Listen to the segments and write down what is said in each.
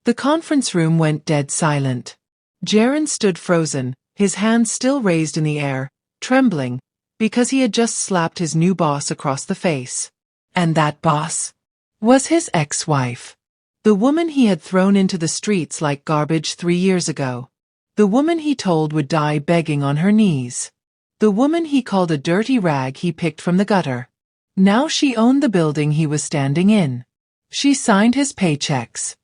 The conference room went dead silent. Jaren stood frozen, his hands still raised in the air, trembling, because he had just slapped his new boss across the face. And that boss was his ex-wife. The woman he had thrown into the streets like garbage 3 years ago. The woman he told would die begging on her knees. The woman he called a dirty rag he picked from the gutter. Now she owned the building he was standing in. She signed his paychecks.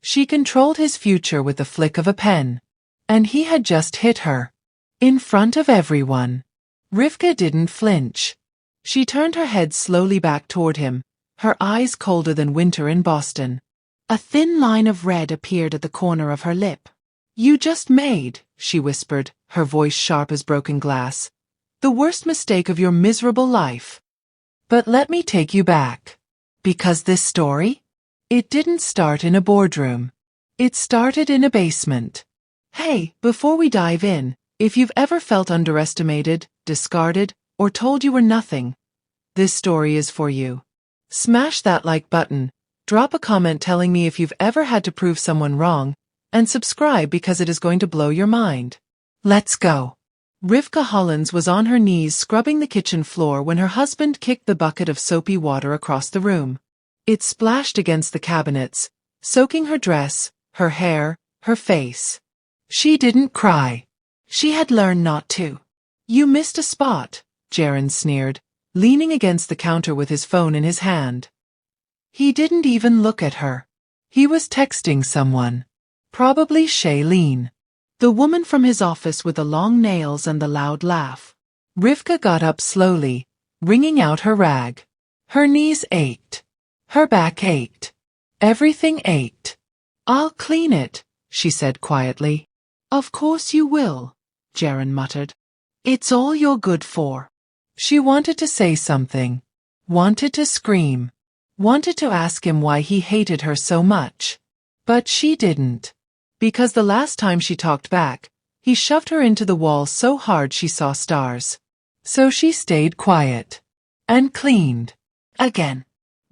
She controlled his future with the flick of a pen. And he had just hit her. In front of everyone. Rivka didn't flinch. She turned her head slowly back toward him, her eyes colder than winter in Boston. A thin line of red appeared at the corner of her lip. "You just made," she whispered, her voice sharp as broken glass, "the worst mistake of your miserable life. But let me take you back. Because this story? It didn't start in a boardroom. It started in a basement. Hey, before we dive in, if you've ever felt underestimated, discarded, or told you were nothing, this story is for you. Smash that like button, drop a comment telling me if you've ever had to prove someone wrong, and subscribe because it is going to blow your mind. Let's go." Rivka Hollins was on her knees scrubbing the kitchen floor when her husband kicked the bucket of soapy water across the room. It splashed against the cabinets, soaking her dress, her hair, her face. She didn't cry. She had learned not to. "You missed a spot," Jaren sneered, leaning against the counter with his phone in his hand. He didn't even look at her. He was texting someone. Probably Shailene. The woman from his office with the long nails and the loud laugh. Rivka got up slowly, wringing out her rag. Her knees ached. Her back ached. Everything ached. "I'll clean it," she said quietly. "Of course you will," Jaren muttered. "It's all you're good for." She wanted to say something. Wanted to scream. Wanted to ask him why he hated her so much. But she didn't. Because the last time she talked back, he shoved her into the wall so hard she saw stars. So she stayed quiet. And cleaned. Again.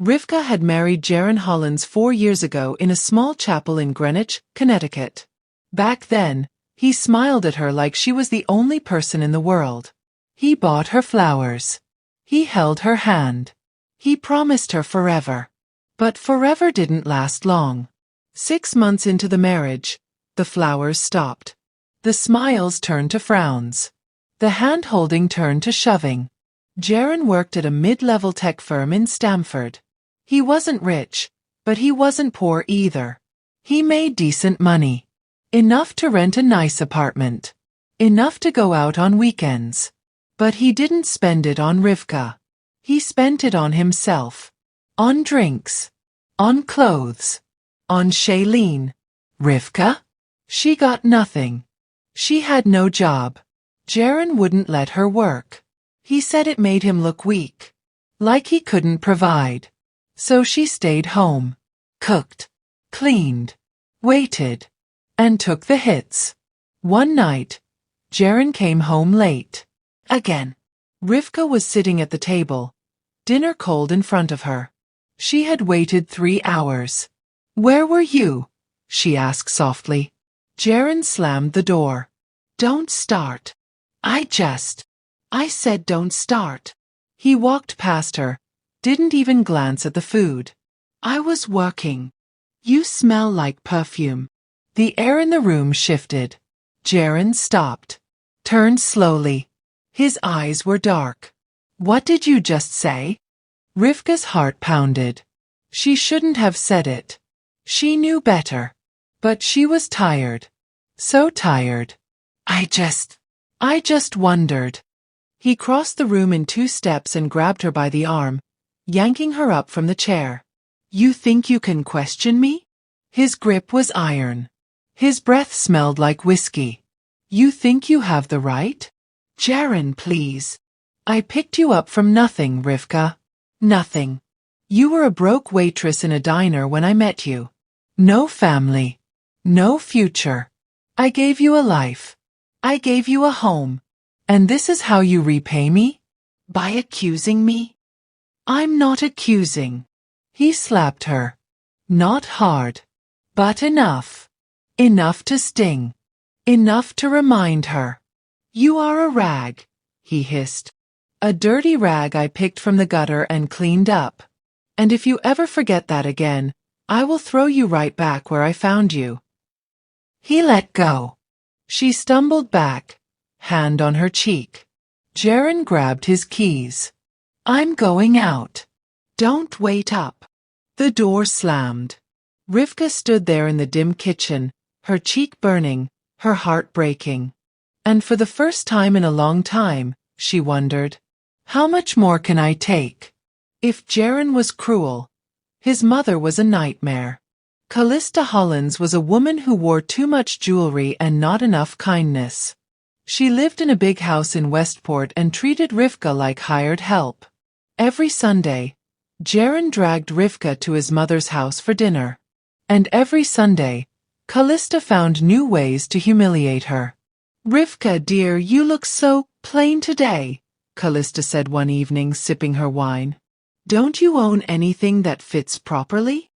Rivka had married Jaren Hollins 4 years ago in a small chapel in Greenwich, Connecticut. Back then, he smiled at her like she was the only person in the world. He bought her flowers. He held her hand. He promised her forever. But forever didn't last long. 6 months into the marriage, the flowers stopped. The smiles turned to frowns. The hand-holding turned to shoving. Jaren worked at a mid-level tech firm in Stamford. He wasn't rich, but he wasn't poor either. He made decent money. Enough to rent a nice apartment. Enough to go out on weekends. But he didn't spend it on Rivka. He spent it on himself. On drinks. On clothes. On Shailene. Rivka? She got nothing. She had no job. Jaren wouldn't let her work. He said it made him look weak. Like he couldn't provide. So she stayed home. Cooked. Cleaned. Waited. And took the hits. One night, Jaren came home late. Again. Rivka was sitting at the table. Dinner cold in front of her. She had waited 3 hours. "Where were you?" she asked softly. Jaren slammed the door. "Don't start. I said don't start." He walked past her, didn't even glance at the food. "I was working. You smell like perfume." The air in the room shifted. Jaren stopped. Turned slowly. His eyes were dark. "What did you just say?" Rivka's heart pounded. She shouldn't have said it. She knew better. But she was tired. So tired. I just wondered." He crossed the room in 2 steps and grabbed her by the arm, yanking her up from the chair. "You think you can question me?" His grip was iron. His breath smelled like whiskey. "You think you have the right?" "Jaren, please. I picked you up from nothing, Rivka. Nothing. You were a broke waitress in a diner when I met you. No family. No future. I gave you a life. I gave you a home. And this is how you repay me? By accusing me?" "I'm not accusing." He slapped her. Not hard. But enough. Enough to sting. Enough to remind her. You are a rag, he hissed. A dirty rag I picked from the gutter and cleaned up. And if you ever forget that again, I will throw you right back where I found you. He let go. She stumbled back, hand on her cheek. Jaren grabbed his keys. I'm going out. Don't wait up. The door slammed. Rivka stood there in the dim kitchen, her cheek burning, her heart breaking. And for the first time in a long time, she wondered, how much more can I take? If Jaren was cruel, his mother was a nightmare. Callista Hollins was a woman who wore too much jewelry and not enough kindness. She lived in a big house in Westport and treated Rivka like hired help. Every Sunday, Jaren dragged Rivka to his mother's house for dinner. And every Sunday, Callista found new ways to humiliate her. Rivka, dear, you look so plain today, Callista said one evening, sipping her wine. Don't you own anything that fits properly?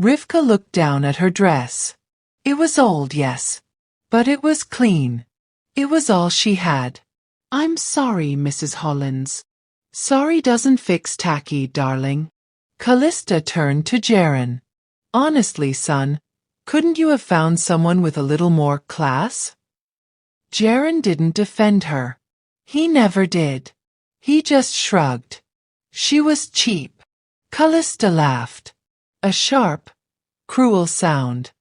Rivka looked down at her dress. It was old, yes. But it was clean. It was all she had. I'm sorry, Mrs. Hollins. Sorry doesn't fix tacky, darling. Callista turned to Jaren. Honestly, son, couldn't you have found someone with a little more class? Jaren didn't defend her. He never did. He just shrugged. She was cheap. Callista laughed. A sharp, cruel sound.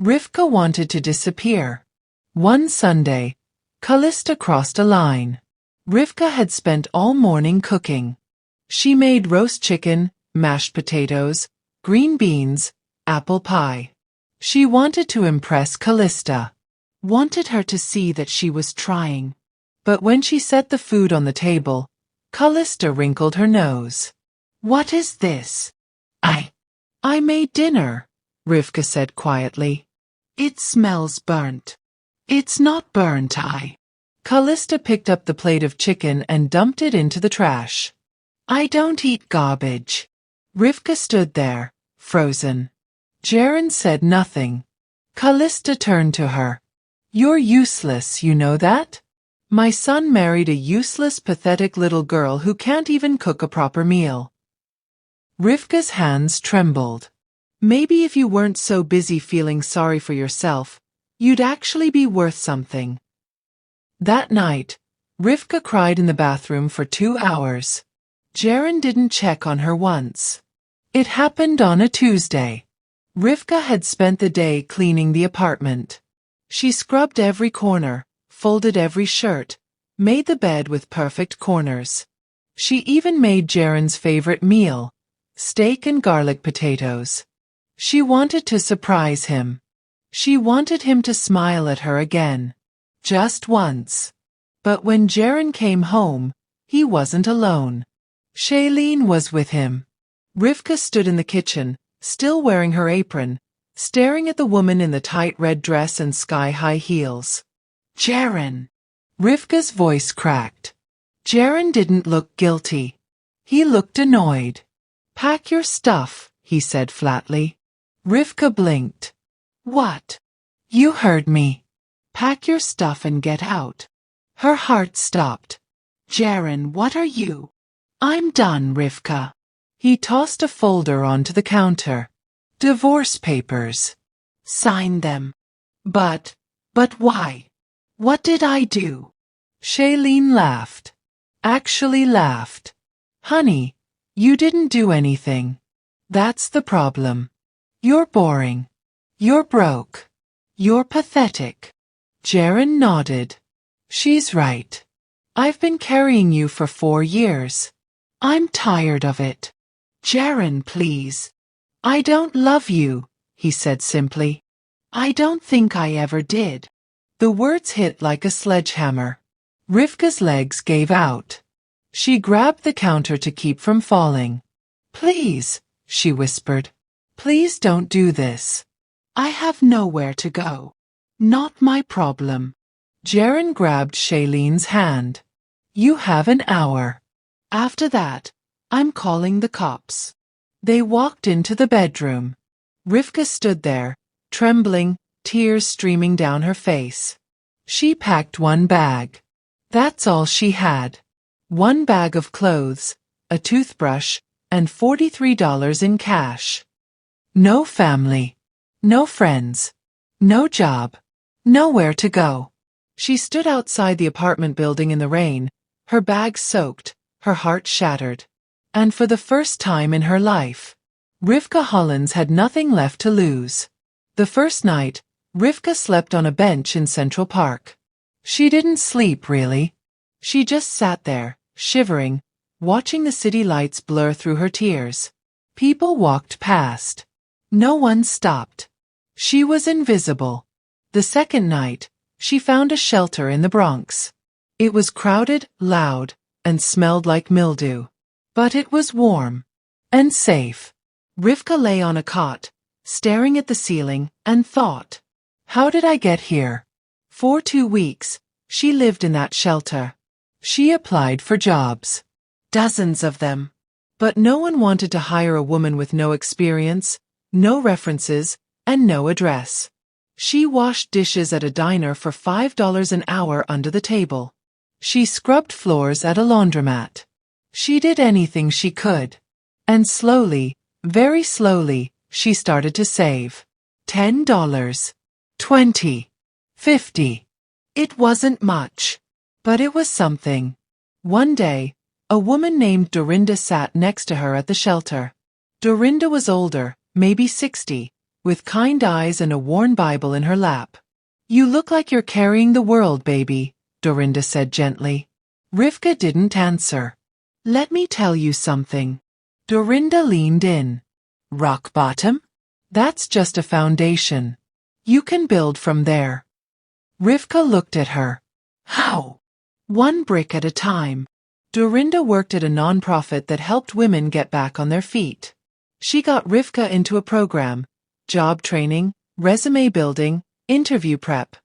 Rivka wanted to disappear. One Sunday, Callista crossed a line. Rivka had spent all morning cooking. She made roast chicken, mashed potatoes, green beans, apple pie. She wanted to impress Callista. Wanted her to see that she was trying. But when she set the food on the table, Callista wrinkled her nose. What is this? I made dinner, Rivka said quietly. It smells burnt. It's not burnt, Callista picked up the plate of chicken and dumped it into the trash. I don't eat garbage. Rivka stood there, frozen. Jaren said nothing. Callista turned to her. You're useless, you know that? My son married a useless, pathetic little girl who can't even cook a proper meal. Rivka's hands trembled. Maybe if you weren't so busy feeling sorry for yourself, you'd actually be worth something. That night, Rivka cried in the bathroom for 2 hours. Jaren didn't check on her once. It happened on a Tuesday. Rivka had spent the day cleaning the apartment. She scrubbed every corner, folded every shirt, made the bed with perfect corners. She even made Jaren's favorite meal, steak and garlic potatoes. She wanted to surprise him. She wanted him to smile at her again. Just once. But when Jaren came home, he wasn't alone. Shailene was with him. Rivka stood in the kitchen, still wearing her apron, staring at the woman in the tight red dress and sky-high heels. Jaren! Rivka's voice cracked. Jaren didn't look guilty. He looked annoyed. Pack your stuff, he said flatly. Rivka blinked. What? You heard me. Pack your stuff and get out. Her heart stopped. Jaren, what are you? I'm done, Rivka. He tossed a folder onto the counter. Divorce papers. Sign them. But why? What did I do? Shailene laughed. Actually laughed. Honey, you didn't do anything. That's the problem. You're boring. You're broke. You're pathetic. Jaren nodded. She's right. I've been carrying you for 4 years. I'm tired of it. Jaren, please. I don't love you, he said simply. I don't think I ever did. The words hit like a sledgehammer. Rivka's legs gave out. She grabbed the counter to keep from falling. Please, she whispered. Please don't do this. I have nowhere to go. Not my problem. Jaren grabbed Shailene's hand. You have an hour. After that, I'm calling the cops. They walked into the bedroom. Rivka stood there, trembling, tears streaming down her face. She packed one bag. That's all she had. One bag of clothes, a toothbrush, and $43 in cash. No family. No friends. No job. Nowhere to go. She stood outside the apartment building in the rain, her bag soaked, her heart shattered. And for the first time in her life, Rivka Hollins had nothing left to lose. The first night, Rivka slept on a bench in Central Park. She didn't sleep, really. She just sat there, shivering, watching the city lights blur through her tears. People walked past. No one stopped. She was invisible. The second night, she found a shelter in the Bronx. It was crowded, loud, and smelled like mildew. But it was warm. And safe. Rivka lay on a cot, staring at the ceiling, and thought, how did I get here? For 2 weeks, she lived in that shelter. She applied for jobs. Dozens of them. But no one wanted to hire a woman with no experience, no references, and no address. She washed dishes at a diner for $5 an hour under the table. She scrubbed floors at a laundromat. She did anything she could. And slowly, very slowly, she started to save. $10, $20, $50. It wasn't much. But it was something. One day, a woman named Dorinda sat next to her at the shelter. Dorinda was older, maybe 60, with kind eyes and a worn Bible in her lap. You look like you're carrying the world, baby, Dorinda said gently. Rivka didn't answer. Let me tell you something. Dorinda leaned in. Rock bottom? That's just a foundation. You can build from there. Rivka looked at her. How? One brick at a time. Dorinda worked at a nonprofit that helped women get back on their feet. She got Rivka into a program, job training, resume building, interview prep.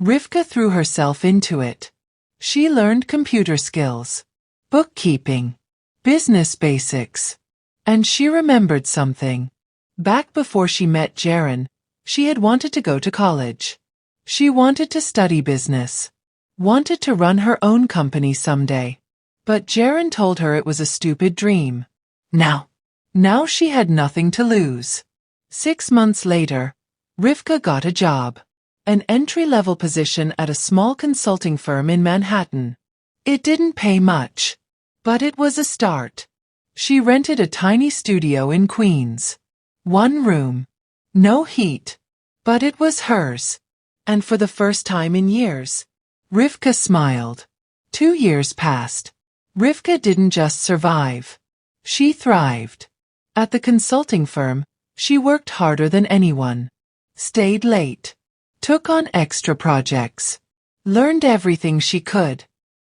Rivka threw herself into it. She learned computer skills, bookkeeping, business basics. And she remembered something. Back before she met Jaron, she had wanted to go to college. She wanted to study business. Wanted to run her own company someday. But Jaron told her it was a stupid dream. Now she had nothing to lose. 6 months later, Rivka got a job. An entry-level position at a small consulting firm in Manhattan. It didn't pay much. But it was a start. She rented a tiny studio in Queens. 1 room. No heat. But it was hers. And for the first time in years, Rivka smiled. 2 years passed. Rivka didn't just survive. She thrived. At the consulting firm, she worked harder than anyone. Stayed late. Took on extra projects. Learned everything she could.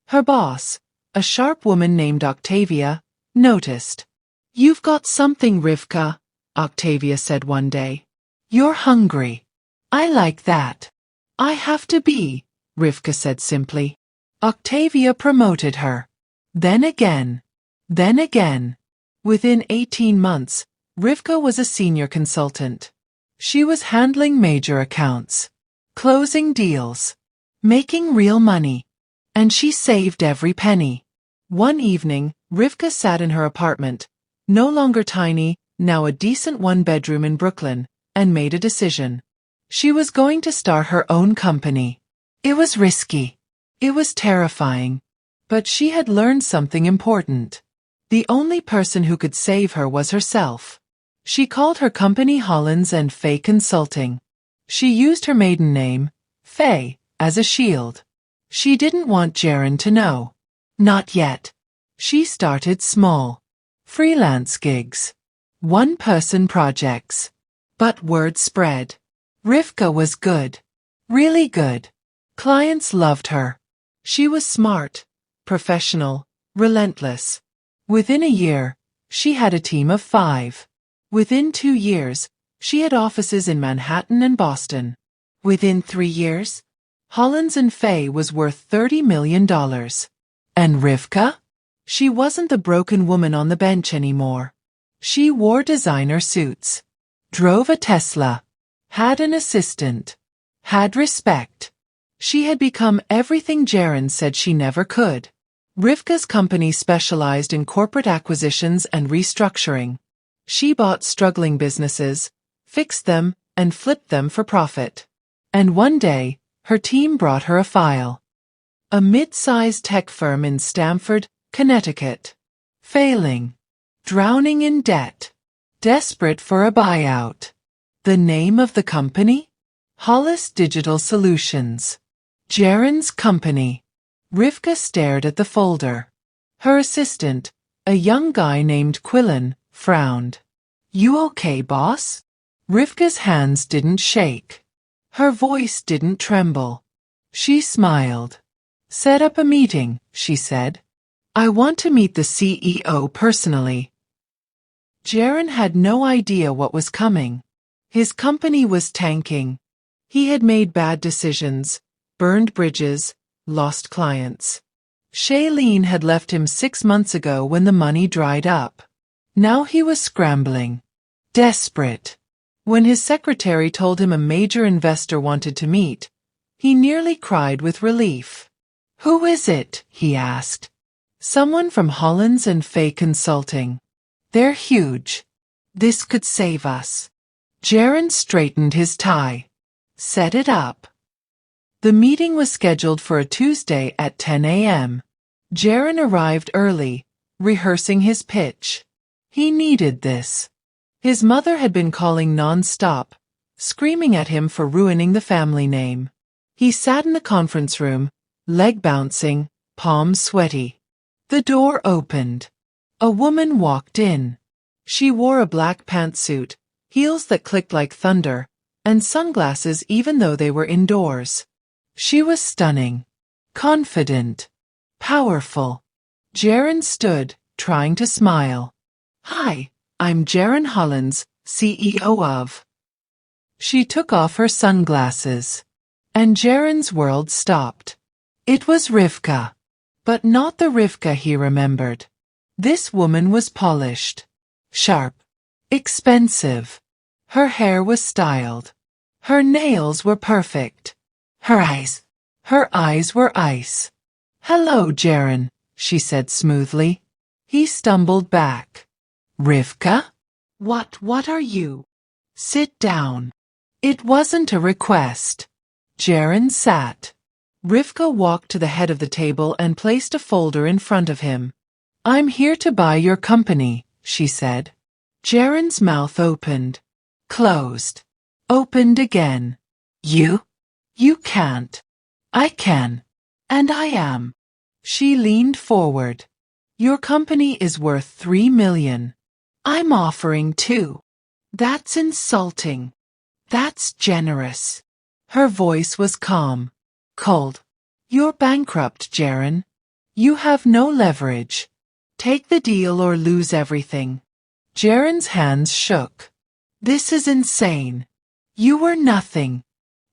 Her boss, a sharp woman named Octavia, noticed. You've got something, Rivka, Octavia said one day. You're hungry. I like that. I have to be, Rivka said simply. Octavia promoted her. Then again. Then again. Within 18 months, Rivka was a senior consultant. She was handling major accounts. Closing deals. Making real money. And she saved every penny. One evening, Rivka sat in her apartment, no longer tiny, now a decent 1-bedroom in Brooklyn, and made a decision. She was going to start her own company. It was risky. It was terrifying. But she had learned something important. The only person who could save her was herself. She called her company Hollins and Faye Consulting. She used her maiden name, Faye, as a shield. She didn't want Jaron to know. Not yet. She started small. Freelance gigs. 1-person projects. But word spread. Rivka was good. Really good. Clients loved her. She was smart, professional, relentless. Within a year, she had a team of 5. Within 2 years, she had offices in Manhattan and Boston. Within 3 years, Hollins and Faye was worth $30 million. And Rivka? She wasn't the broken woman on the bench anymore. She wore designer suits. Drove a Tesla. had an assistant, had respect. She had become everything Jaron said she never could. Rivka's company specialized in corporate acquisitions and restructuring. She bought struggling businesses, fixed them, and flipped them for profit. And one day, her team brought her a file. A mid-sized tech firm in Stamford, Connecticut. Failing. Drowning in debt. Desperate for a buyout. The name of the company? Hollis Digital Solutions. Jaron's company. Rivka stared at the folder. Her assistant, a young guy named Quillen, frowned. "You okay, boss?" Rivka's hands didn't shake. Her voice didn't tremble. She smiled. "Set up a meeting," she said. "I want to meet the CEO personally." Jaron had no idea what was coming. His company was tanking. He had made bad decisions, burned bridges, lost clients. Shailene had left him 6 months ago when the money dried up. Now he was scrambling. Desperate. When his secretary told him a major investor wanted to meet, he nearly cried with relief. "Who is it?" he asked. "Someone from Hollins and Fay Consulting. They're huge. This could save us." Jaron straightened his tie. "Set it up." The meeting was scheduled for a Tuesday at 10 a.m. Jaron arrived early, rehearsing his pitch. He needed this. His mother had been calling non-stop, screaming at him for ruining the family name. He sat in the conference room, leg bouncing, palms sweaty. The door opened. A woman walked in. She wore a black pantsuit, heels that clicked like thunder, and sunglasses even though they were indoors. She was stunning, confident, powerful. Jaron stood, trying to smile. "Hi, I'm Jaron Hollins, CEO of..." She took off her sunglasses. And Jaron's world stopped. It was Rivka. But not the Rivka he remembered. This woman was polished, sharp, expensive. Her hair was styled. Her nails were perfect. Her eyes were ice. "Hello, Jaron," she said smoothly. He stumbled back. "Rivka? What are you?" "Sit down." It wasn't a request. Jaron sat. Rivka walked to the head of the table and placed a folder in front of him. "I'm here to buy your company," she said. Jaron's mouth opened, closed, opened again. You? You can't. I can. And I am." She leaned forward. "Your company is worth $3 million. I'm offering 2. That's insulting. That's generous." Her voice was calm, cold. "You're bankrupt, Jaron. You have no leverage. Take the deal or lose everything." Jaron's hands shook. "This is insane. You were nothing.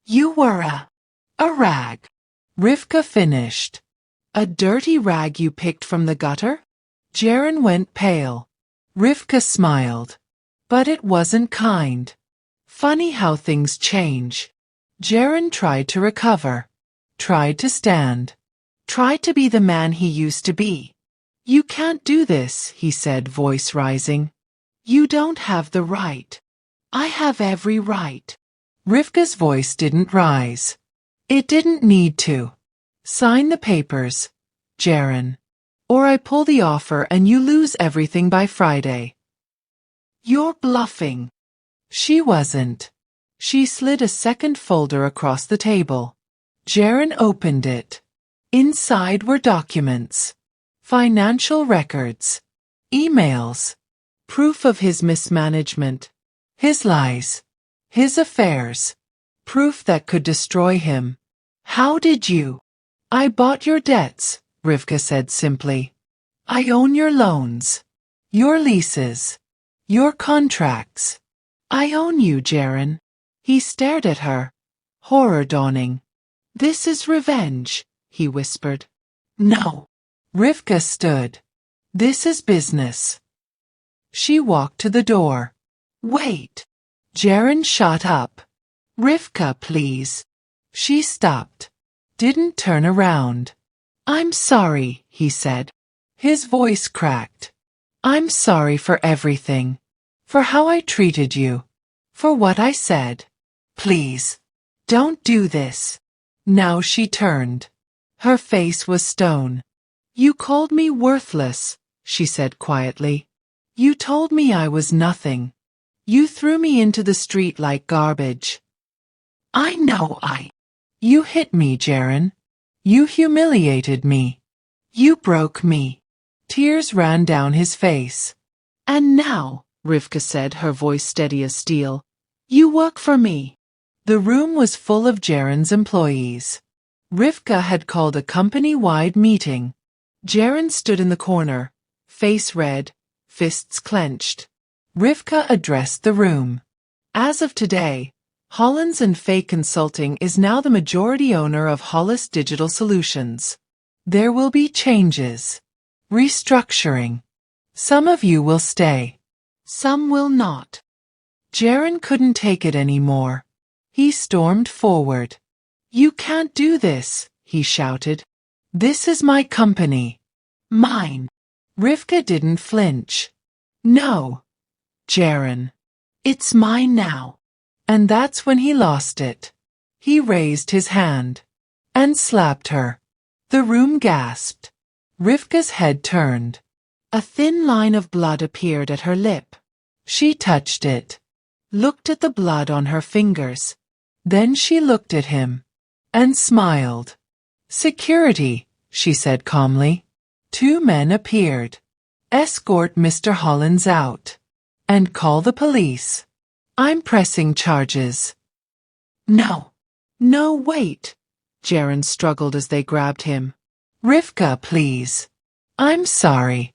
You were a rag." Rivka finished. "A dirty rag you picked from the gutter?" Jaron went pale. Rivka smiled. But it wasn't kind. Funny how things change. Jaron tried to recover. Tried to stand. Tried to be the man he used to be. "You can't do this," he said, voice rising. "You don't have the right. I have every right." Rivka's voice didn't rise. It didn't need to. "Sign the papers, Jaron. Or I pull the offer and you lose everything by Friday." "You're bluffing." She wasn't. She slid a second folder across the table. Jaron opened it. Inside were documents. Financial records. Emails. Proof of his mismanagement. His lies. His affairs. Proof that could destroy him. "How did you?" "I bought your debts," Rivka said simply. "I own your loans. Your leases. Your contracts. I own you, Jaron." He stared at her, horror dawning. "This is revenge," he whispered. "No." Rivka stood. "This is business." She walked to the door. "Wait." Jaron shot up. Rivka, please. She stopped. Didn't turn around. I'm sorry, he said. His voice cracked. I'm sorry for everything. For how I treated you. For what I said. Please. Don't do this. Now she turned. Her face was stone. You called me worthless, she said quietly. You told me I was nothing. You threw me into the street like garbage. I know You hit me, Jaren. You humiliated me. You broke me. Tears ran down his face. And now, Rivka said, her voice steady as steel, you work for me. The room was full of Jaren's employees. Rivka had called a company-wide meeting. Jaren stood in the corner, face red, fists clenched. Rivka addressed the room. As of today, Hollins & Fay Consulting is now the majority owner of Hollis Digital Solutions. There will be changes. Restructuring. Some of you will stay. Some will not. Jaren couldn't take it anymore. He stormed forward. You can't do this, he shouted. This is my company. Mine. Rivka didn't flinch. No. Jaren. It's mine now. And that's when he lost it. He raised his hand. And slapped her. The room gasped. Rivka's head turned. A thin line of blood appeared at her lip. She touched it. Looked at the blood on her fingers. Then she looked at him. And smiled. Security, she said calmly. 2 men appeared. Escort Mr. Hollins out. And call the police. I'm pressing charges. No. No, wait. Jaren struggled as they grabbed him. Rivka, please. I'm sorry.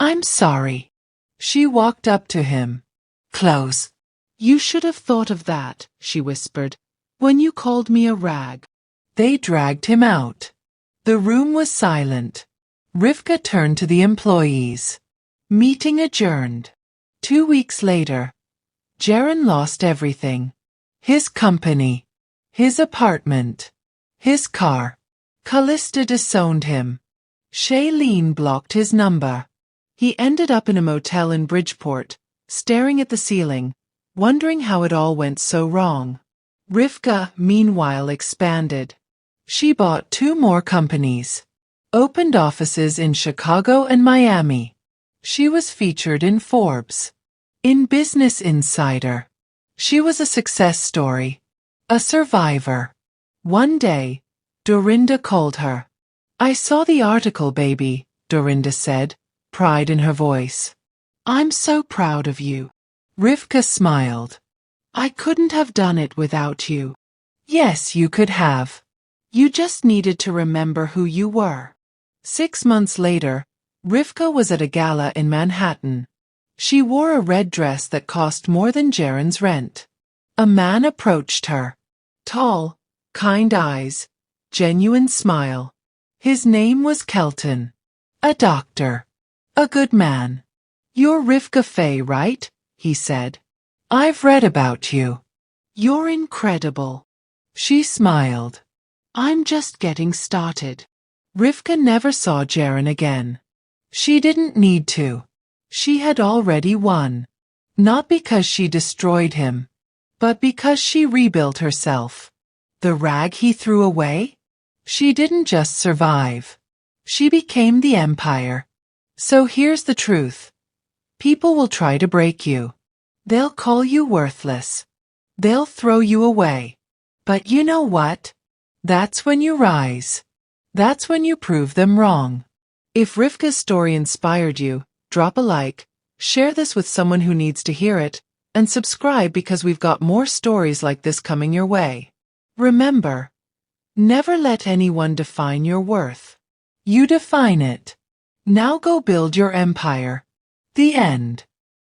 I'm sorry. She walked up to him. Close. You should have thought of that, she whispered, when you called me a rag. They dragged him out. The room was silent. Rivka turned to the employees. Meeting adjourned. 2 weeks later, Jaren lost everything. His company. His apartment. His car. Callista disowned him. Shailene blocked his number. He ended up in a motel in Bridgeport, staring at the ceiling, wondering how it all went so wrong. Rivka, meanwhile, expanded. She bought 2 more companies. Opened offices in Chicago and Miami. She was featured in Forbes. In Business Insider. She was a success story. A survivor. One day, Dorinda called her. I saw the article, baby, Dorinda said, pride in her voice. I'm so proud of you. Rivka smiled. I couldn't have done it without you. Yes, you could have. You just needed to remember who you were. 6 months later, Rivka was at a gala in Manhattan. She wore a red dress that cost more than Jaren's rent. A man approached her. Tall, kind eyes, genuine smile. His name was Kelton. A doctor. A good man. You're Rivka Fay, right? He said. I've read about you. You're incredible. She smiled. I'm just getting started. Rivka never saw Jaren again. She didn't need to. She had already won. Not because she destroyed him, but because she rebuilt herself. The rag he threw away? She didn't just survive. She became the empire. So here's the truth. People will try to break you. They'll call you worthless. They'll throw you away. But you know what? That's when you rise. That's when you prove them wrong. If Rivka's story inspired you, drop a like, share this with someone who needs to hear it, and subscribe because we've got more stories like this coming your way. Remember, never let anyone define your worth. You define it. Now go build your empire. The end.